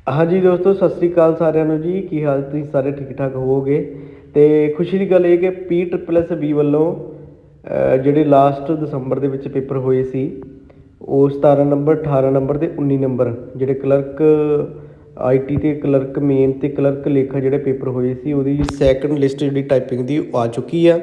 हाँ जी दोस्तों, सत श्री अकाल सारिਆਂ ਨੂੰ जी। की हाल तुसीं सारे ठीक ठाक होवोगे। तो खुशी की गल ये कि PSSB ਵੱਲੋਂ ਜਿਹੜੇ ਲਾਸਟ ਦਸੰਬਰ ਦੇ ਵਿੱਚ ਪੇਪਰ ਹੋਏ ਸੀ, ਉਹ 17 ਨੰਬਰ 18 ਨੰਬਰ ਅਤੇ 19 ਨੰਬਰ ਜਿਹੜੇ ਕਲਰਕ IT ਅਤੇ ਕਲਰਕ ਮੇਨ ਅਤੇ ਕਲਰਕ ਲੇਖਾ ਜਿਹੜੇ ਪੇਪਰ ਹੋਏ ਸੀ, ਉਹਦੀ ਸੈਕਿੰਡ ਲਿਸਟ ਜਿਹੜੀ ਟਾਈਪਿੰਗ ਦੀ ਆ ਚੁੱਕੀ ਆ।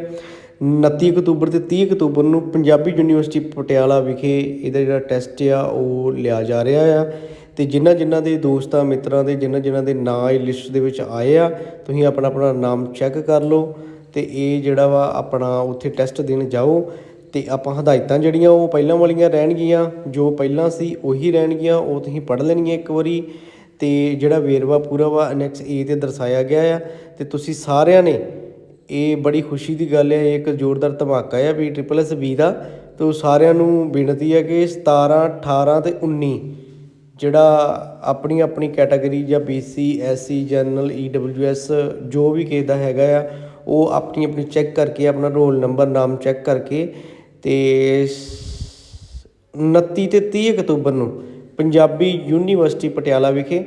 29 ਅਕਤੂਬਰ ਅਤੇ 30 ਅਕਤੂਬਰ ਨੂੰ ਪੰਜਾਬੀ ਯੂਨੀਵਰਸਿਟੀ ਪਟਿਆਲਾ ਵਿਖੇ ਇਹਦਾ ਜਿਹੜਾ ਟੈਸਟ ਆ ਉਹ ਲਿਆ ਜਾ ਰਿਹਾ ਆ। ਅਤੇ ਜਿਨ੍ਹਾਂ ਦੇ ਦੋਸਤਾਂ ਮਿੱਤਰਾਂ ਦੇ ਜਿਨ੍ਹਾਂ ਦੇ ਨਾਂ ਇਹ ਲਿਸਟ ਦੇ ਵਿੱਚ ਆਏ ਆ, ਤੁਸੀਂ ਆਪਣਾ ਨਾਮ ਚੈੱਕ ਕਰ ਲਓ। ਅਤੇ ਇਹ ਜਿਹੜਾ ਵਾ ਆਪਣਾ ਉੱਥੇ ਟੈਸਟ ਦੇਣ ਜਾਓ। ਅਤੇ ਆਪਾਂ ਹਦਾਇਤਾਂ ਜਿਹੜੀਆਂ ਉਹ ਪਹਿਲਾਂ ਵਾਲੀਆਂ ਰਹਿਣਗੀਆਂ, ਜੋ ਪਹਿਲਾਂ ਸੀ ਉਹੀ ਰਹਿਣਗੀਆਂ, ਉਹ ਤੁਸੀਂ ਪੜ੍ਹ ਲੈਣੀਆਂ ਇੱਕ ਵਾਰੀ। ਅਤੇ ਜਿਹੜਾ ਵੇਰਵਾ ਪੂਰਾ ਵਾ ਅਨੈਕਸ A 'ਤੇ ਦਰਸਾਇਆ ਗਿਆ ਆ। ਅਤੇ ਤੁਸੀਂ ਸਾਰਿਆਂ ਨੇ, ਇਹ ਬੜੀ ਖੁਸ਼ੀ ਦੀ ਗੱਲ ਹੈ, ਇੱਕ ਜ਼ੋਰਦਾਰ ਧਮਾਕਾ ਆ PSSB ਦਾ। ਅਤੇ ਉਹ ਸਾਰਿਆਂ ਨੂੰ ਬੇਨਤੀ ਹੈ ਕਿ 17 18 ਅਤੇ 19 ਜਿਹੜਾ ਆਪਣੀ ਆਪਣੀ ਕੈਟਾਗਰੀ ਜਾਂ BC SC ਜਨਰਲ EWS ਜੋ ਵੀ ਕਿਸੇ ਦਾ ਹੈਗਾ ਆ, ਉਹ ਆਪਣੀ ਆਪਣੀ ਚੈੱਕ ਕਰਕੇ ਆਪਣਾ ਰੋਲ ਨੰਬਰ ਨਾਮ ਚੈੱਕ ਕਰਕੇ ਅਤੇ 29 ਅਤੇ 30 ਅਕਤੂਬਰ ਨੂੰ ਪੰਜਾਬੀ ਯੂਨੀਵਰਸਿਟੀ ਪਟਿਆਲਾ ਵਿਖੇ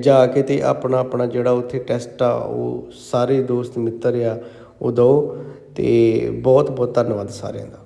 ਜਾ ਕੇ ਅਤੇ ਆਪਣਾ ਜਿਹੜਾ ਉੱਥੇ ਟੈਸਟ ਆ ਉਹ ਸਾਰੇ ਦੋਸਤ ਮਿੱਤਰ ਆ ਉਹ ਦਿਓ। ਅਤੇ ਬਹੁਤ ਬਹੁਤ ਧੰਨਵਾਦ ਸਾਰਿਆਂ ਦਾ।